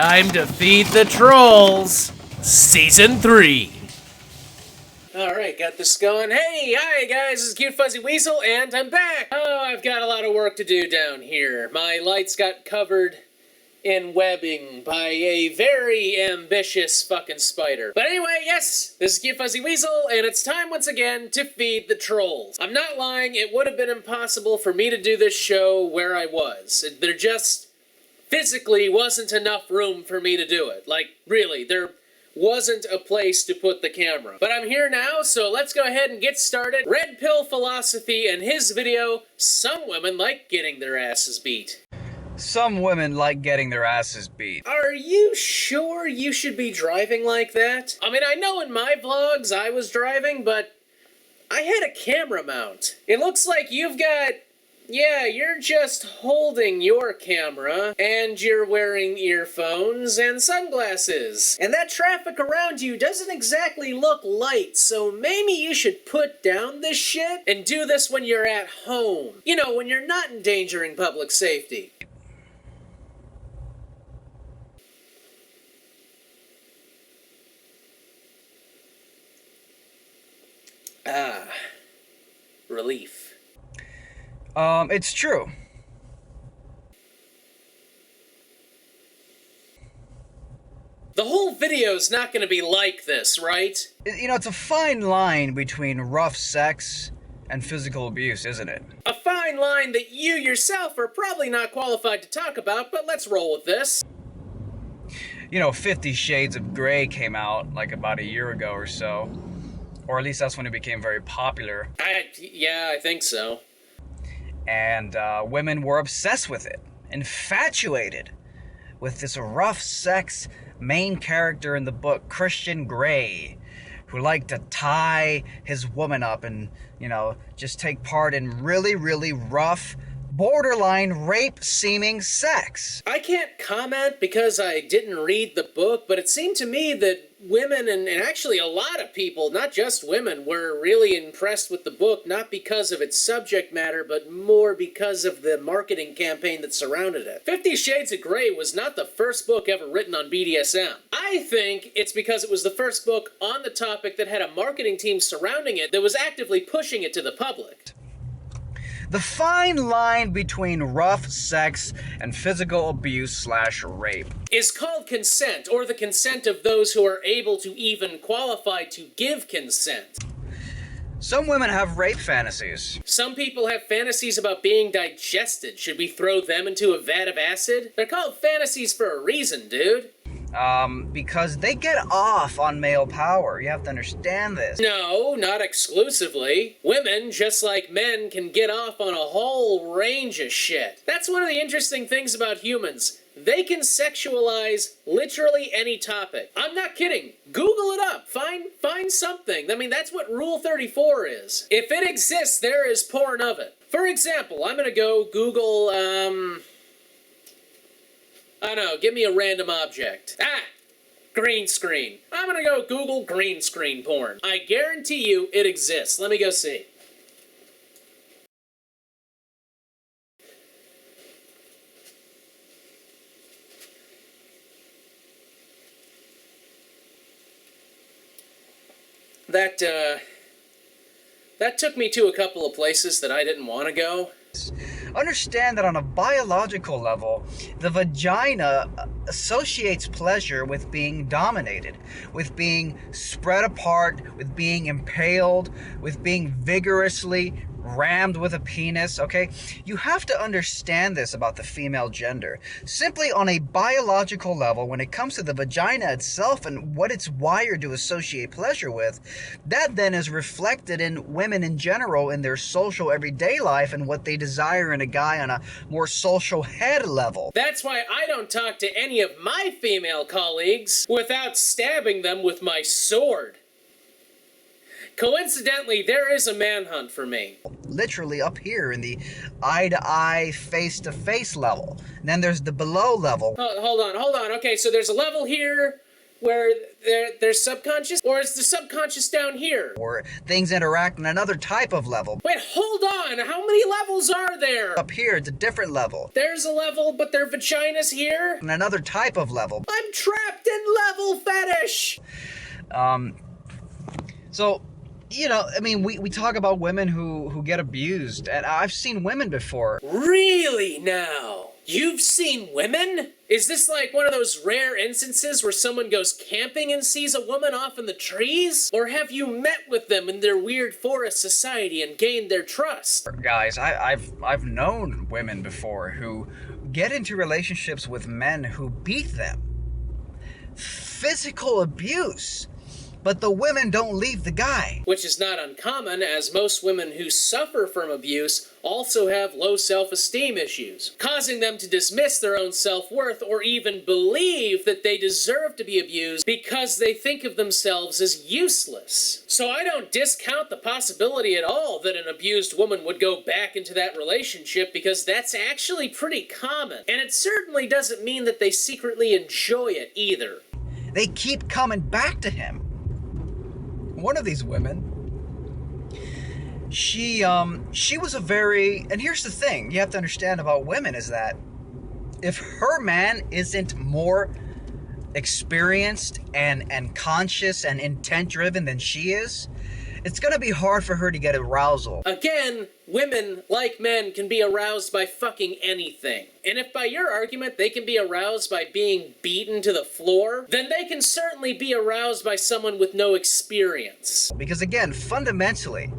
time to feed the trolls. Season 3. Alright, got this going. Hey, hi guys, this is Cute Fuzzy Weasel, and I'm back! Oh, I've got a lot of work to do down here. My lights got covered in webbing by a very ambitious fucking spider. But anyway, yes, this is Cute Fuzzy Weasel, and it's time once again to feed the trolls. I'm not lying, it would have been impossible for me to do this show where I was. There just physically wasn't enough room for me to do it. Like, really, there wasn't a place to put the camera. But I'm here now, so let's go ahead and get started. Redpill Philosophy and his video, Some Women Like Getting Their Asses Beat. Some women like getting their asses beat. Are you sure you should be driving like that? I mean, I know in my vlogs I was driving, but I had a camera mount. It looks like you've got... yeah, you're just holding your camera, and you're wearing earphones and sunglasses. And that traffic around you doesn't exactly look light, so maybe you should put down this shit and do this when you're at home. You know, when you're not endangering public safety. Ah, relief. It's true. The whole video's not gonna be like this, right? You know, it's a fine line between rough sex and physical abuse, isn't it? A fine line that you yourself are probably not qualified to talk about, but let's roll with this. You know, 50 Shades of Grey came out like about a year ago or so. Or at least that's when it became very popular. Yeah, I think so. And women were obsessed with it, infatuated with this rough sex main character in the book, Christian Grey, who liked to tie his woman up and, you know, just take part in really, really rough, borderline rape-seeming sex. I can't comment because I didn't read the book, but it seemed to me that women, and actually a lot of people, not just women, were really impressed with the book, not because of its subject matter, but more because of the marketing campaign that surrounded it. 50 Shades of Grey was not the first book ever written on BDSM. I think it's because it was the first book on the topic that had a marketing team surrounding it that was actively pushing it to the public. The fine line between rough sex and physical abuse/rape is called consent, or the consent of those who are able to even qualify to give consent. Some women have rape fantasies. Some people have fantasies about being digested. Should we throw them into a vat of acid? They're called fantasies for a reason, dude. Because they get off on male power. You have to understand this. No, not exclusively. Women, just like men, can get off on a whole range of shit. That's one of the interesting things about humans. They can sexualize literally any topic. I'm not kidding. Google it up. Find something. I mean, that's what Rule 34 is. If it exists, there is porn of it. For example, I'm gonna go Google, I don't know, give me a random object. Green screen. I'm gonna go Google green screen porn. I guarantee you it exists. Let me go see. That took me to a couple of places that I didn't want to go. Understand that on a biological level, the vagina associates pleasure with being dominated, with being spread apart, with being impaled, with being vigorously rammed with a penis, okay? You have to understand this about the female gender. Simply on a biological level, when it comes to the vagina itself and what it's wired to associate pleasure with, that then is reflected in women in general in their social everyday life and what they desire in a guy on a more social head level. That's why I don't talk to any of my female colleagues without stabbing them with my sword. Coincidentally, there is a manhunt for me. Literally up here in the eye-to-eye, face-to-face level. And then there's the below level. Hold on. Okay, so there's a level here, where there's subconscious, or is the subconscious down here? Or things interact on another type of level. Wait, hold on! How many levels are there? Up here, it's a different level. There's a level, but their vagina's here? On another type of level. I'm trapped in level fetish! So, you know, I mean, we talk about women who get abused, and I've seen women before. Really now? You've seen women? Is this like one of those rare instances where someone goes camping and sees a woman off in the trees? Or have you met with them in their weird forest society and gained their trust? Guys, I've known women before who get into relationships with men who beat them. Physical abuse. But the women don't leave the guy. Which is not uncommon, as most women who suffer from abuse also have low self-esteem issues, causing them to dismiss their own self-worth or even believe that they deserve to be abused because they think of themselves as useless. So I don't discount the possibility at all that an abused woman would go back into that relationship, because that's actually pretty common. And it certainly doesn't mean that they secretly enjoy it either. They keep coming back to him. One of these women, she was a very, and here's the thing you have to understand about women is that if her man isn't more experienced and conscious and intent driven than she is, it's gonna be hard for her to get arousal. Again, women, like men, can be aroused by fucking anything. And if by your argument they can be aroused by being beaten to the floor, then they can certainly be aroused by someone with no experience. Because again, fundamentally,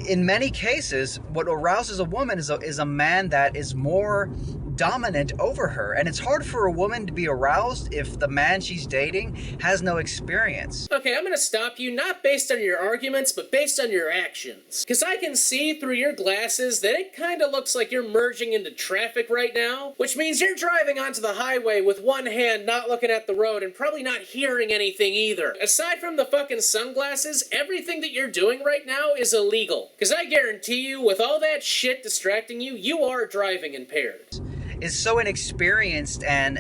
in many cases, what arouses a woman is a man that is more dominant over her, and it's hard for a woman to be aroused if the man she's dating has no experience. Okay, I'm gonna stop you, not based on your arguments, but based on your actions. Because I can see through your glasses that it kinda looks like you're merging into traffic right now, which means you're driving onto the highway with one hand not looking at the road and probably not hearing anything either. Aside from the fucking sunglasses, everything that you're doing right now is illegal. Because I guarantee you, with all that shit distracting you, you are driving impaired. Is so inexperienced and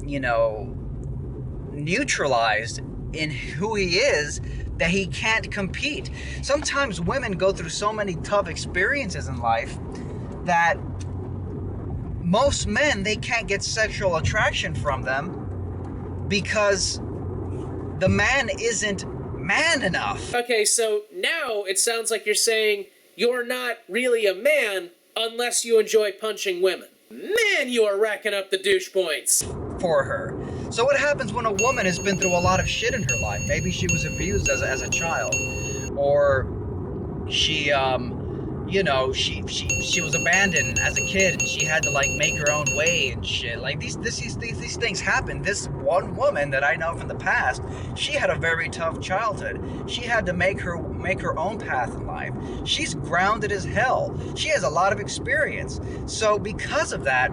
you know, neutralized in who he is that he can't compete. Sometimes women go through so many tough experiences in life that most men, they can't get sexual attraction from them because the man isn't man enough. Okay, so now it sounds like you're saying you're not really a man unless you enjoy punching women. Man, you are racking up the douche points. For her. So what happens when a woman has been through a lot of shit in her life? Maybe she was abused as a child. Or she, you know, she was abandoned as a kid and she had to like make her own way and shit. Like these things happen. This one woman that I know from the past, she had a very tough childhood. She had to make her own path in life. She's grounded as hell. She has a lot of experience. So because of that,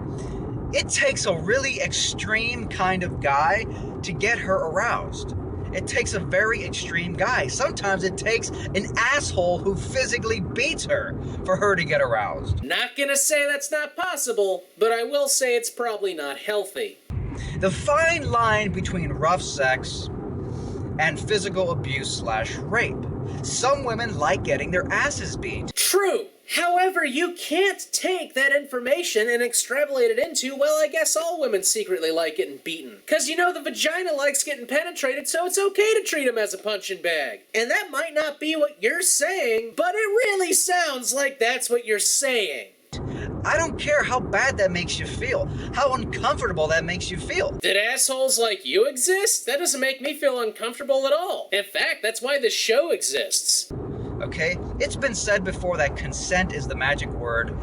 it takes a really extreme kind of guy to get her aroused. It takes a very extreme guy. Sometimes it takes an asshole who physically beats her for her to get aroused. Not gonna say that's not possible, but I will say it's probably not healthy. The fine line between rough sex and physical abuse / rape. Some women like getting their asses beat. True. However, you can't take that information and extrapolate it into, well, I guess all women secretly like getting beaten. Because, you know, the vagina likes getting penetrated, so it's okay to treat them as a punching bag. And that might not be what you're saying, but it really sounds like that's what you're saying. I don't care how bad that makes you feel, how uncomfortable that makes you feel. Did assholes like you exist? That doesn't make me feel uncomfortable at all. In fact, that's why this show exists. Okay? It's been said before that consent is the magic word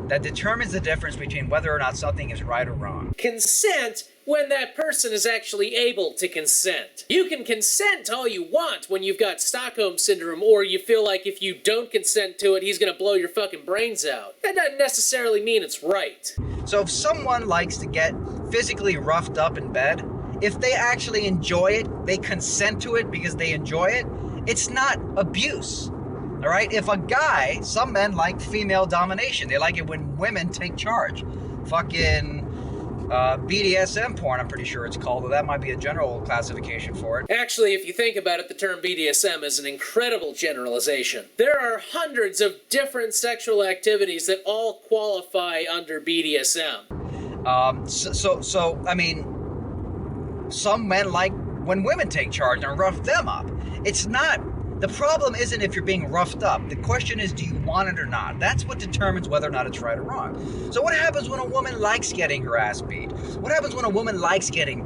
that determines the difference between whether or not something is right or wrong. Consent when that person is actually able to consent. You can consent all you want when you've got Stockholm Syndrome, or you feel like if you don't consent to it, he's gonna blow your fucking brains out. That doesn't necessarily mean it's right. So if someone likes to get physically roughed up in bed, if they actually enjoy it, they consent to it because they enjoy it, it's not abuse. All right? If a guy, some men like female domination. They like it when women take charge. Fucking BDSM porn, I'm pretty sure it's called, or that might be a general classification for it. Actually, if you think about it, the term BDSM is an incredible generalization. There are hundreds of different sexual activities that all qualify under BDSM. So I mean, some men like when women take charge and rough them up. It's not, the problem isn't if you're being roughed up. The question is, do you want it or not? That's what determines whether or not it's right or wrong. So what happens when a woman likes getting her ass beat? What happens when a woman likes getting...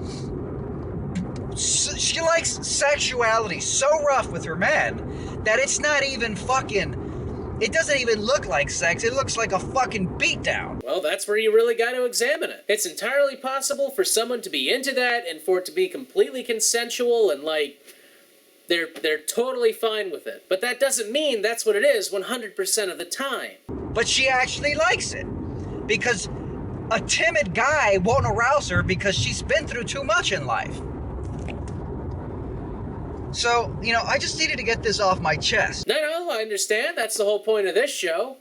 She likes sexuality so rough with her man that it's not even fucking... It doesn't even look like sex. It looks like a fucking beatdown. Well, that's where you really got to examine it. It's entirely possible for someone to be into that and for it to be completely consensual and, like, they're totally fine with it. But that doesn't mean that's what it is 100% of the time. But she actually likes it. Because a timid guy won't arouse her because she's been through too much in life. So, you know, I just needed to get this off my chest. No, I understand. That's the whole point of this show.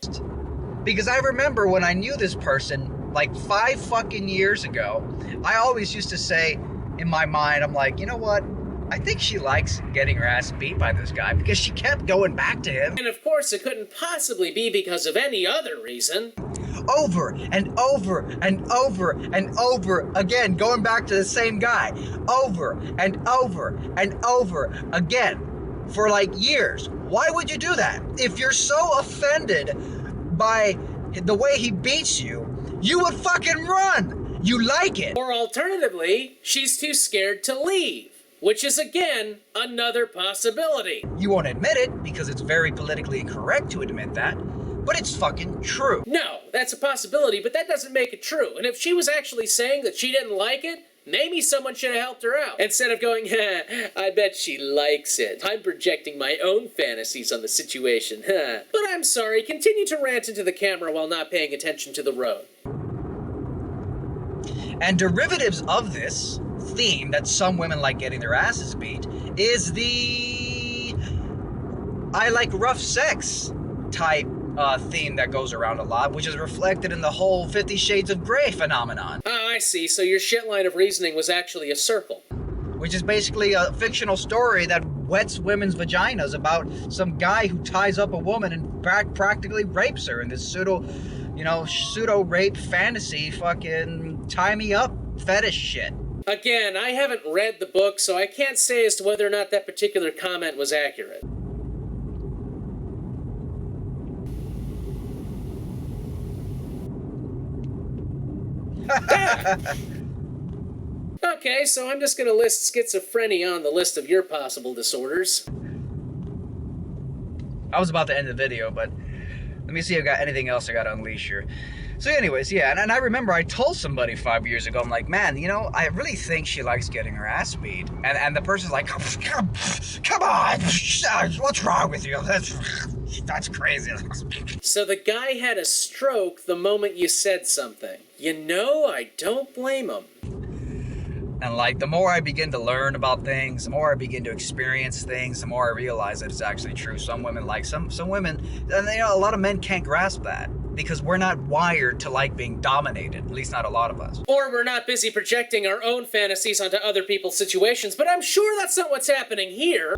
Because I remember when I knew this person, like 5 fucking years ago, I always used to say in my mind, I'm like, you know what? I think she likes getting her ass beat by this guy because she kept going back to him. And of course, it couldn't possibly be because of any other reason. Over and over and over and over again, going back to the same guy. Over and over and over again for like years. Why would you do that? If you're so offended by the way he beats you, you would fucking run. You like it. Or alternatively, she's too scared to leave. Which is, again, another possibility. You won't admit it because it's very politically incorrect to admit that, but it's fucking true. No, that's a possibility, but that doesn't make it true. And if she was actually saying that she didn't like it, maybe someone should have helped her out. Instead of going, I bet she likes it. I'm projecting my own fantasies on the situation, But I'm sorry, continue to rant into the camera while not paying attention to the road. And derivatives of this theme that some women like getting their asses beat is the I like rough sex type theme that goes around a lot, which is reflected in the whole 50 Shades of Grey phenomenon. Oh, I see. So your shit line of reasoning was actually a circle. Which is basically a fictional story that wets women's vaginas about some guy who ties up a woman and practically rapes her in this pseudo-rape fantasy fucking tie-me-up fetish shit. Again, I haven't read the book, so I can't say as to whether or not that particular comment was accurate. Okay, so I'm just gonna list schizophrenia on the list of your possible disorders. I was about to end the video, but let me see if I got anything else I gotta unleash here. So anyways, yeah, and I remember I told somebody 5 years ago, I'm like, man, you know, I really think she likes getting her ass beat. And the person's like, come on, what's wrong with you? That's crazy. So the guy had a stroke the moment you said something. You know, I don't blame him. And like, the more I begin to learn about things, the more I begin to experience things, the more I realize that it's actually true. Some women like, some women, and you know, a lot of men can't grasp that. Because we're not wired to like being dominated, at least not a lot of us. Or we're not busy projecting our own fantasies onto other people's situations, but I'm sure that's not what's happening here.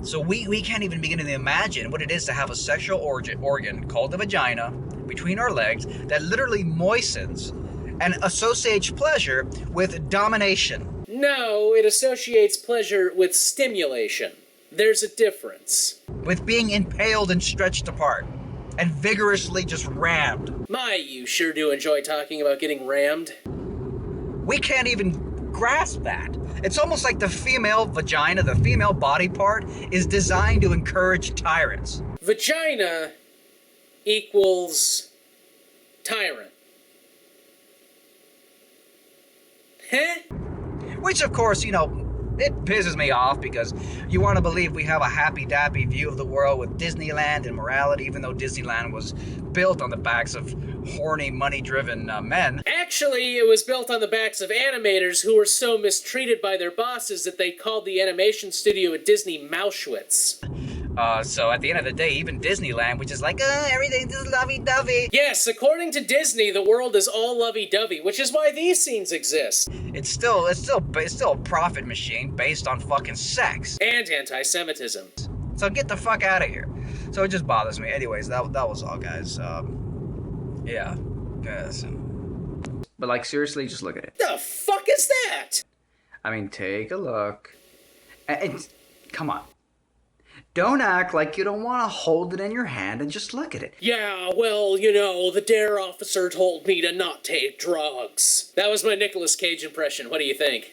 So we can't even begin to imagine what it is to have a sexual organ called the vagina between our legs that literally moistens and associates pleasure with domination. No, it associates pleasure with stimulation. There's a difference. With being impaled and stretched apart. And vigorously just rammed. My, you sure do enjoy talking about getting rammed. We can't even grasp that. It's almost like the female vagina, the female body part, is designed to encourage tyrants. Vagina equals tyrant. Huh? Which, of course, you know, it pisses me off because you want to believe we have a happy-dappy view of the world with Disneyland and morality, even though Disneyland was built on the backs of horny, money-driven men. Actually, it was built on the backs of animators who were so mistreated by their bosses that they called the animation studio at Disney Mauschwitz. So at the end of the day, even Disneyland, which is like, everything's just lovey-dovey. Yes, according to Disney, the world is all lovey-dovey, which is why these scenes exist. It's still a profit machine based on fucking sex and anti-Semitism. So get the fuck out of here. So it just bothers me. Anyways, that was all, guys. Yeah. Yes. But like, seriously, just look at it. The fuck is that? I mean, take a look. And come on. Don't act like you don't want to hold it in your hand and just look at it. Yeah, well, you know, the dare officer told me to not take drugs. That was my Nicolas Cage impression. What do you think?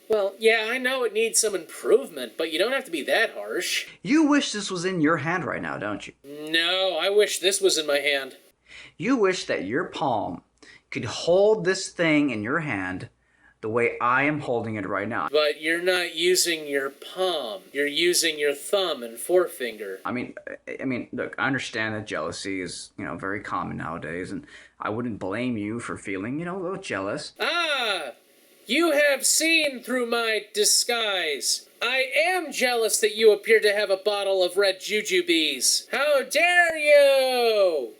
Well, yeah, I know it needs some improvement, but you don't have to be that harsh. You wish this was in your hand right now, don't you? No, I wish this was in my hand. You wish that your palm could hold this thing in your hand the way I am holding it right now. But you're not using your palm. You're using your thumb and forefinger. I mean, look, I understand that jealousy is, very common nowadays, and I wouldn't blame you for feeling, a little jealous. Ah! You have seen through my disguise. I am jealous that you appear to have a bottle of red jujubes. How dare you!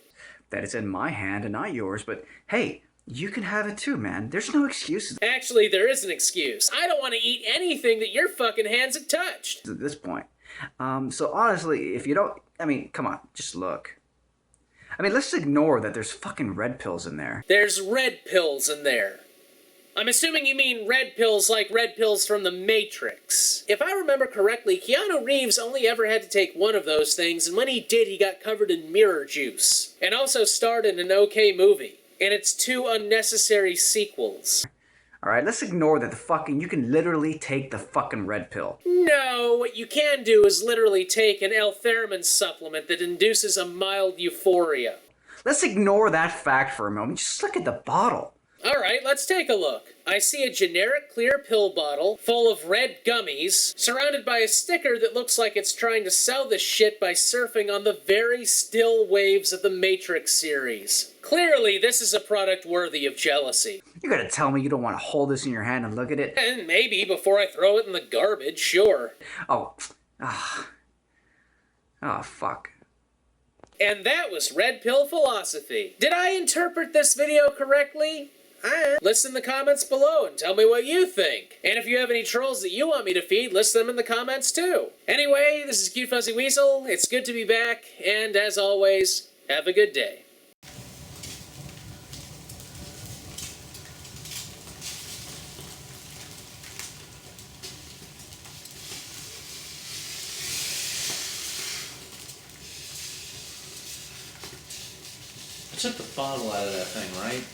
That it's in my hand and not yours, but hey, you can have it too, man. There's no excuses. Actually, there is an excuse. I don't want to eat anything that your fucking hands have touched. At this point. So honestly, if you don't, come on, just look. Let's ignore that there's fucking red pills in there. There's red pills in there. I'm assuming you mean red pills like red pills from the Matrix. If I remember correctly, Keanu Reeves only ever had to take one of those things, and when he did, he got covered in mirror juice. And also starred in an okay movie. And its 2 unnecessary sequels. Alright, let's ignore that you can literally take the fucking red pill. No, what you can do is literally take an L-theramine supplement that induces a mild euphoria. Let's ignore that fact for a moment. Just look at the bottle. Alright, let's take a look. I see a generic clear pill bottle full of red gummies, surrounded by a sticker that looks like it's trying to sell this shit by surfing on the very still waves of the Matrix series. Clearly, this is a product worthy of jealousy. You're gonna tell me you don't want to hold this in your hand and look at it? And maybe before I throw it in the garbage, sure. Oh, fuck. And that was Red Pill Philosophy. Did I interpret this video correctly? List in the comments below and tell me what you think. And if you have any trolls that you want me to feed, list them in the comments too. Anyway, this is Cute Fuzzy Weasel. It's good to be back, and as always, have a good day. I took the bottle out of that thing, right?